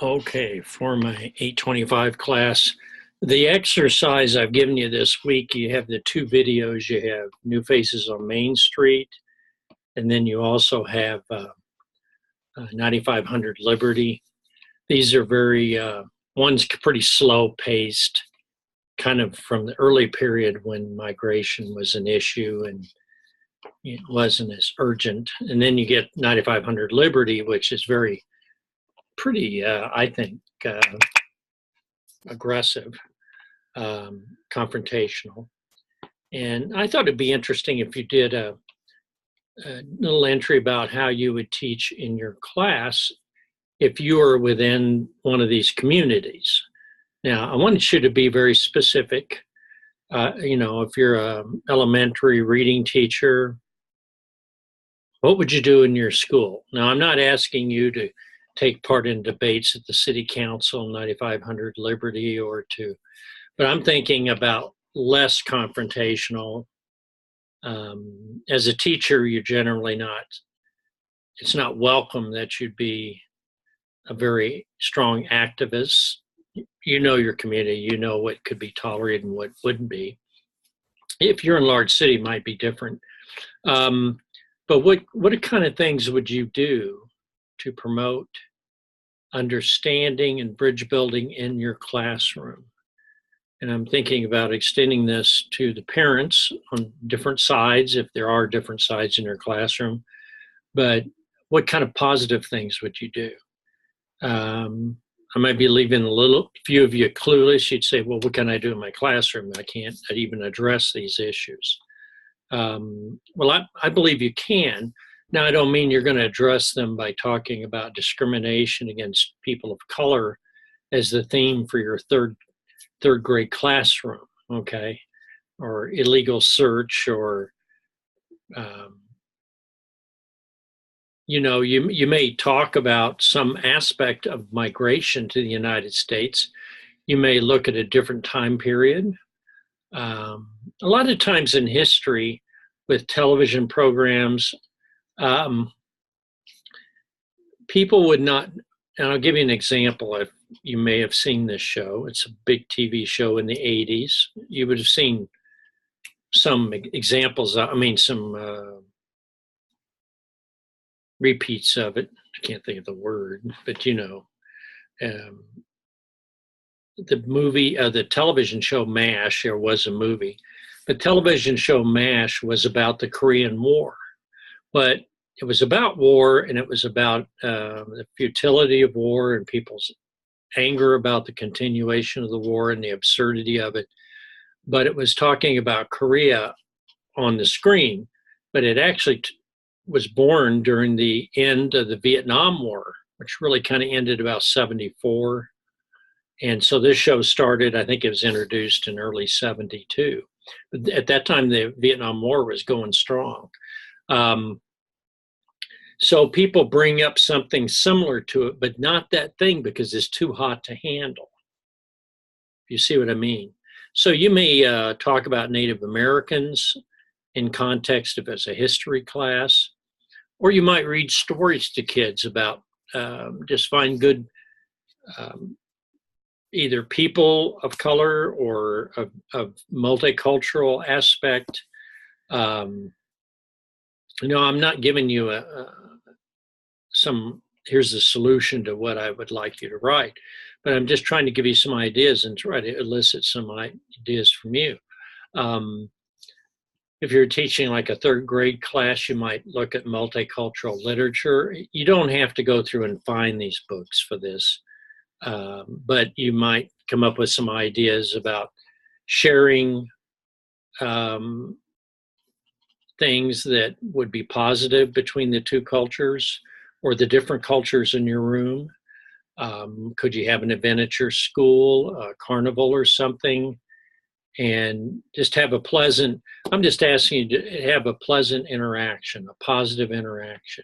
Okay, for my 825 class, the exercise I've given you this week, you have the two videos. You have New Faces on Main Street, and then you also have 9500 Liberty. These are one's pretty slow paced, kind of from the early period when migration was an issue and it wasn't as urgent. And then you get 9500 Liberty, which is pretty, I think, aggressive, confrontational. And I thought it'd be interesting if you did a little entry about how you would teach in your class if you were within one of these communities. Now, I wanted you to be very specific. If you're an elementary reading teacher, what would you do in your school? Now, I'm not asking you to take part in debates at the city council, 9500 Liberty, but I'm thinking about less confrontational. As a teacher, you're generally not, it's not welcome that you'd be a very strong activist. You know your community, you know what could be tolerated and what wouldn't be. If you're in a large city, it might be different. But what kind of things would you do to promote understanding and bridge building in your classroom? And I'm thinking about extending this to the parents on different sides, if there are different sides in your classroom. But what kind of positive things would you do? I might be leaving few of you clueless. You'd say, well, what can I do in my classroom? I can't even address these issues. Well, I believe you can. Now, I don't mean you're going to address them by talking about discrimination against people of color as the theme for your third grade classroom, okay? Or illegal search, or you may talk about some aspect of migration to the United States. You may look at a different time period. A lot of times in history with television programs, people would not, and I'll give you an example. If you may have seen this show, it's a big TV show in the 80s. You would have seen some examples, some repeats of it. I can't think of the word, but the television show MASH, there was a movie. The television show MASH was about the Korean War, but it was about war, and it was about the futility of war and people's anger about the continuation of the war and the absurdity of it. But it was talking about Korea on the screen, but it actually was born during the end of the Vietnam War, which really kind of ended about 74. And so this show started, I think it was introduced in early 72. But at that time, the Vietnam War was going strong. So people bring up something similar to it, but not that thing because it's too hot to handle. You see what I mean? So you may talk about Native Americans in context of as a history class, or you might read stories to kids about just find good either people of color or of multicultural aspect. I'm not giving you here's the solution to what I would like you to write, but I'm just trying to give you some ideas and try to elicit some ideas from you. If you're teaching like a third grade class, you might look at multicultural literature. You don't have to go through and find these books for this, but you might come up with some ideas about sharing things that would be positive between the two cultures or the different cultures in your room. Could you have an event at your school, a carnival or something, and just have I'm just asking you to have a pleasant interaction, a positive interaction.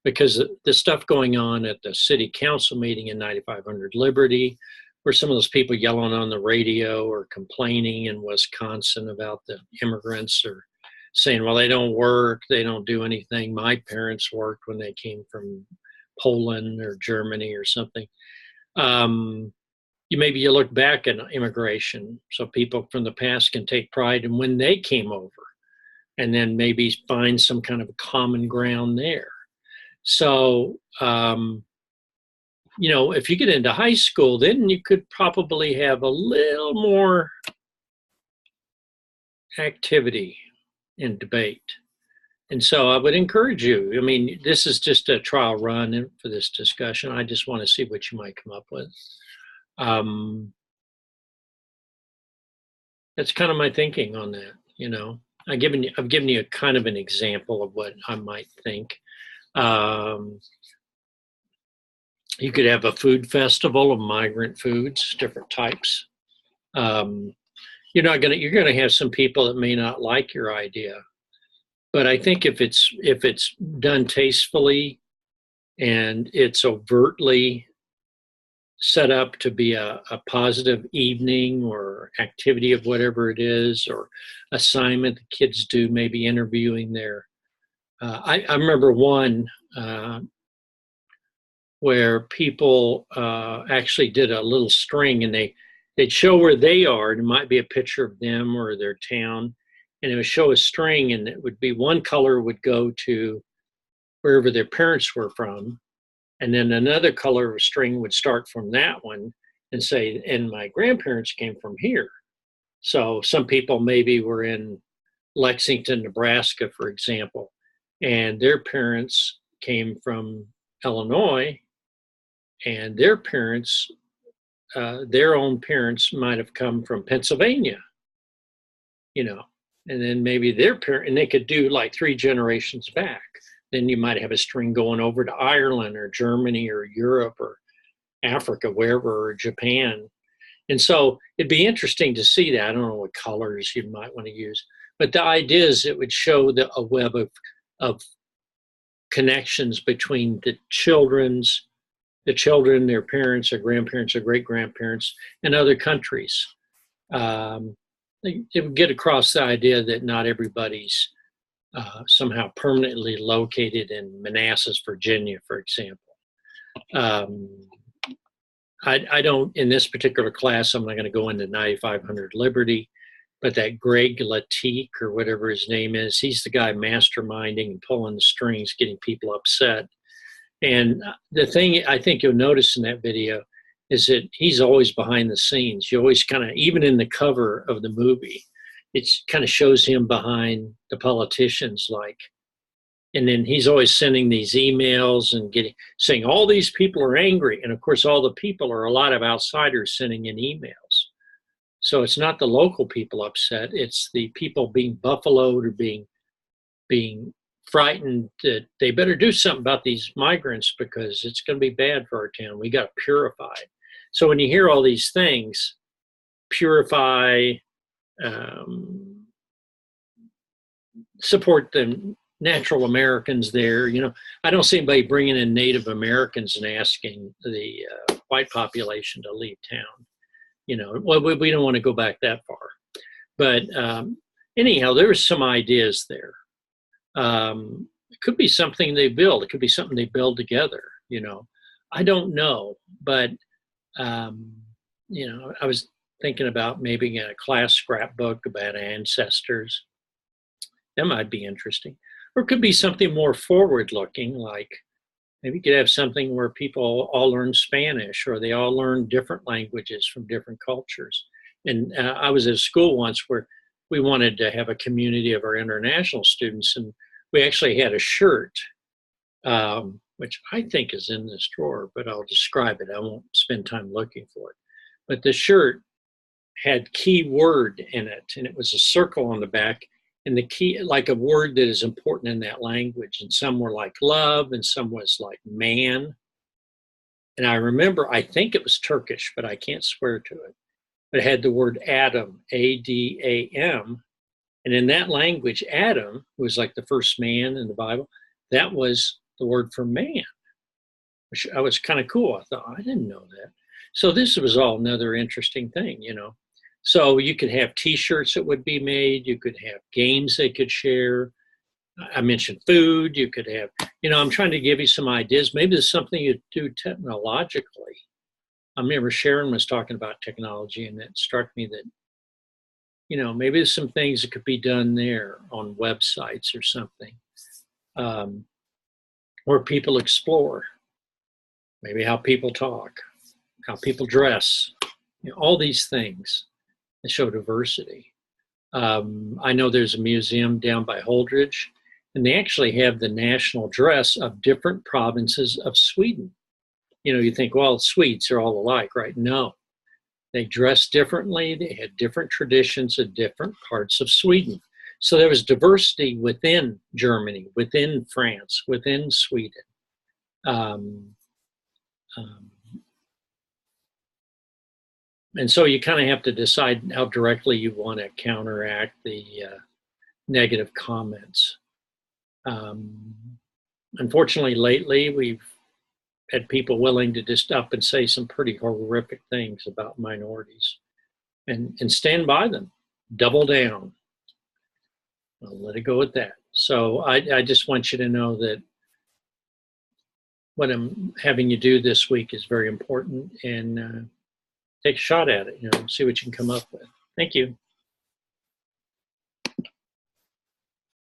Because the stuff going on at the city council meeting in 9500 Liberty, where some of those people yelling on the radio or complaining in Wisconsin about the immigrants, or saying, well, they don't work, they don't do anything. My parents worked when they came from Poland or Germany or something. Maybe you look back at immigration, so people from the past can take pride in when they came over, and then maybe find some kind of a common ground there. So, if you get into high school, then you could probably have a little more activity and debate. And so I would encourage you. I mean, this is just a trial run for this discussion. I just want to see what you might come up with. That's kind of my thinking on that. I've given you a kind of an example of what I might think. You could have a food festival of migrant foods, different types. You're gonna have some people that may not like your idea, but I think if it's done tastefully and it's overtly set up to be a positive evening or activity of whatever it is, or assignment the kids do, maybe interviewing their. I remember one where people actually did a little string, and they'd show where they are. It might be a picture of them or their town, and it would show a string, and it would be one color would go to wherever their parents were from, and then another color of string would start from that one and say, and my grandparents came from here. So some people maybe were in Lexington, Nebraska, for example, and their parents came from Illinois, and their parents, their own parents might have come from Pennsylvania, and then maybe their parent, and they could do like 3 generations back. Then you might have a string going over to Ireland or Germany or Europe or Africa, wherever, or Japan. And so it'd be interesting to see that. I don't know what colors you might want to use, but the idea is it would show a web of connections between the children, their parents, or grandparents, or great-grandparents, and other countries. It would get across the idea that not everybody's somehow permanently located in Manassas, Virginia, for example. I don't, in this particular class, I'm not going to go into 9500 Liberty, but that Greg Latique, or whatever his name is, he's the guy masterminding and pulling the strings, getting people upset. And the thing I think you'll notice in that video is that he's always behind the scenes. You always kind of, even in the cover of the movie, it kind of shows him behind the politicians, and then he's always sending these emails and saying all these people are angry. And of course, all the people are a lot of outsiders sending in emails. So it's not the local people upset, it's the people being buffaloed or being frightened that they better do something about these migrants because it's going to be bad for our town. We got to purify. So when you hear all these things, purify, support the natural Americans there. I don't see anybody bringing in Native Americans and asking the white population to leave town. Well, we don't want to go back that far. But anyhow, there were some ideas there. It could be something they build. It could be something they build together. I don't know. But, I was thinking about maybe a class scrapbook about ancestors. That might be interesting. Or it could be something more forward-looking, like maybe you could have something where people all learn Spanish, or they all learn different languages from different cultures. And I was at a school once where we wanted to have a community of our international students, and we actually had a shirt, which I think is in this drawer, but I'll describe it. I won't spend time looking for it. But the shirt had key word in it, and it was a circle on the back, and the key, like a word that is important in that language. And some were like love, and some was like man. And I remember, I think it was Turkish, but I can't swear to it. But it had the word Adam, A-D-A-M. And in that language, Adam, who was like the first man in the Bible, that was the word for man, which I was kind of cool. I thought, I didn't know that. So this was all another interesting thing, So you could have T-shirts that would be made. You could have games they could share. I mentioned food. You could have, I'm trying to give you some ideas. Maybe there's something you do technologically I remember Sharon was talking about technology, and it struck me that, maybe there's some things that could be done there on websites or something, um, where people explore, maybe how people talk, how people dress, all these things that show diversity. I know there's a museum down by Holdridge, and they actually have the national dress of different provinces of Sweden. You think, well, Swedes are all alike, right? No, they dress differently. They had different traditions in different parts of Sweden. So there was diversity within Germany, within France, within Sweden. Um, um, and so you kind of have to decide how directly you want to counteract the negative comments. Um, Unfortunately, lately we've had people willing to just up and say some pretty horrific things about minorities and stand by them, double down. I'll let it go at that. So I just want you to know that what I'm having you do this week is very important, and take a shot at it, see what you can come up with. Thank you.